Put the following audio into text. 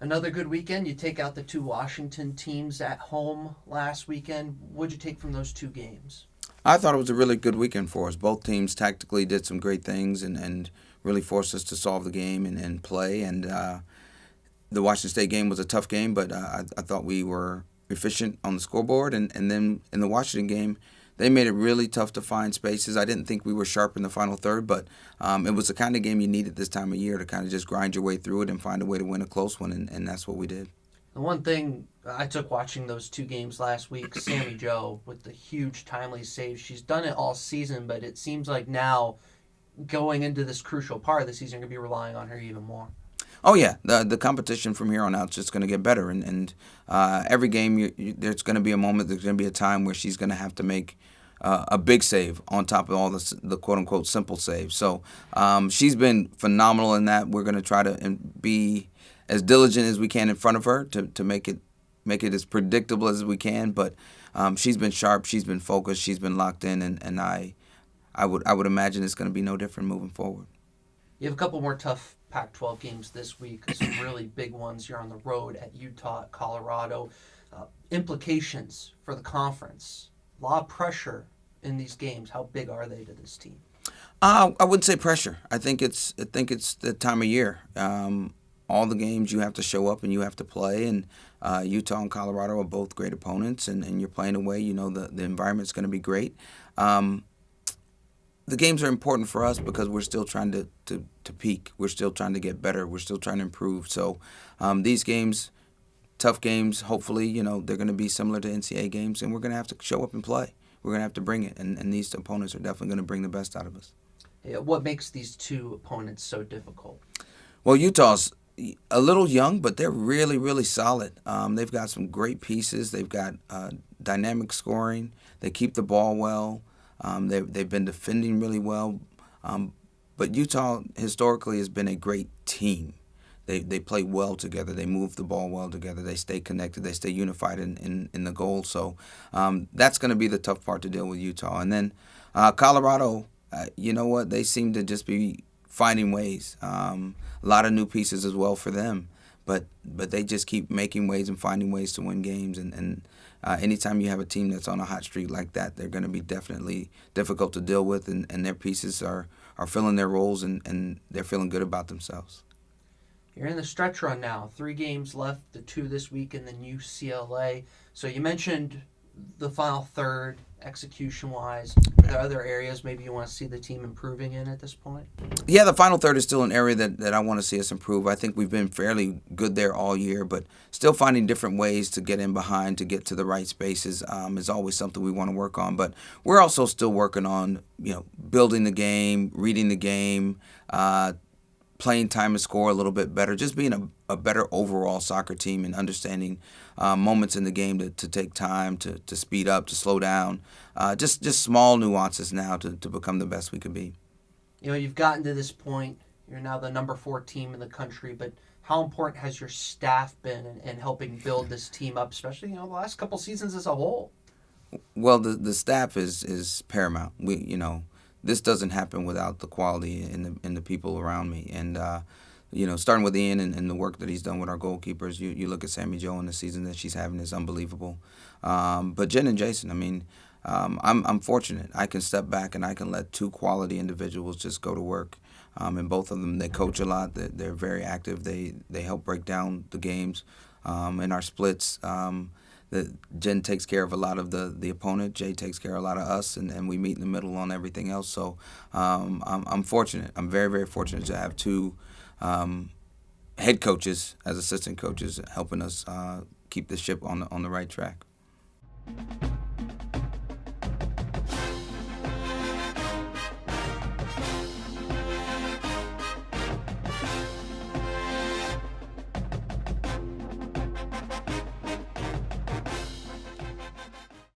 Another good weekend. You take out the two Washington teams at home last weekend. What'd you take from those two games? I thought it was a really good weekend for us. Both teams tactically did some great things and really forced us to solve the game and play. And the Washington State game was a tough game, but I thought we were efficient on the scoreboard. And then in the Washington game, they made it really tough to find spaces. I didn't think we were sharp in the final third, but it was the kind of game you needed this time of year to kind of just grind your way through it and find a way to win a close one, and that's what we did. The one thing I took watching those two games last week, Sammy Jo with the huge timely saves. She's done it all season, but it seems like now going into this crucial part of the season, you're going to be relying on her even more. Oh yeah, the competition from here on out is just going to get better, and every game there's going to be a moment, there's going to be a time where she's going to have to make a big save on top of all the quote unquote simple saves. So she's been phenomenal in that. We're going to try to be as diligent as we can in front of her to make it as predictable as we can. But she's been sharp, she's been focused, she's been locked in, and I would imagine it's going to be no different moving forward. You have a couple more tough Pac-12 games this week, some really big ones. You're on the road at Utah, at Colorado. Implications for the conference. A lot of pressure in these games. How big are they to this team? I wouldn't say pressure. I think it's the time of year. All the games you have to show up and you have to play, and Utah and Colorado are both great opponents, and you're playing away. You know the environment's going to be great. The games are important for us because we're still trying to peak. We're still trying to get better. We're still trying to improve. So these games, tough games, hopefully, they're going to be similar to NCAA games, and we're going to have to show up and play. We're going to have to bring it, and these opponents are definitely going to bring the best out of us. Yeah, what makes these two opponents so difficult? Well, Utah's a little young, but they're really, really solid. They've got some great pieces. They've got dynamic scoring. They keep the ball well. They've been defending really well. But Utah historically has been a great team. They play well together. They move the ball well together. They stay connected. They stay unified in the goal. So that's going to be the tough part to deal with Utah. And then Colorado, you know what? They seem to just be finding ways. A lot of new pieces as well for them. But they just keep making ways and finding ways to win games. And anytime you have a team that's on a hot streak like that, they're going to be definitely difficult to deal with. And their pieces are filling their roles, and they're feeling good about themselves. You're in the stretch run now. 3 games left, the 2 this week, and then UCLA. So you mentioned the final third, execution-wise. Are there other areas maybe you want to see the team improving in at this point? Yeah, the final third is still an area that I want to see us improve. I think we've been fairly good there all year, but still finding different ways to get in behind, to get to the right spaces is always something we want to work on. But we're also still working on, building the game, reading the game, playing time and score a little bit better, just being a better overall soccer team and understanding moments in the game to take time, to speed up, to slow down, just small nuances now to become the best we could be. You've gotten to this point. You're now the number 4 team in the country, but how important has your staff been in helping build this team up, especially the last couple seasons as a whole? Well, the staff is paramount. This doesn't happen without the quality and the people around me. And, starting with Ian and the work that he's done with our goalkeepers, you look at Sammy Jo and the season that she's having is unbelievable. But Jen and Jason, I'm fortunate. I can step back and I can let 2 quality individuals just go to work. And both of them, they coach a lot. They're very active. They help break down the games in our splits. Jen takes care of a lot of the opponent. Jay takes care of a lot of us, and we meet in the middle on everything else. So I'm fortunate. I'm very, very fortunate to have 2 head coaches as assistant coaches helping us keep the ship on the right track.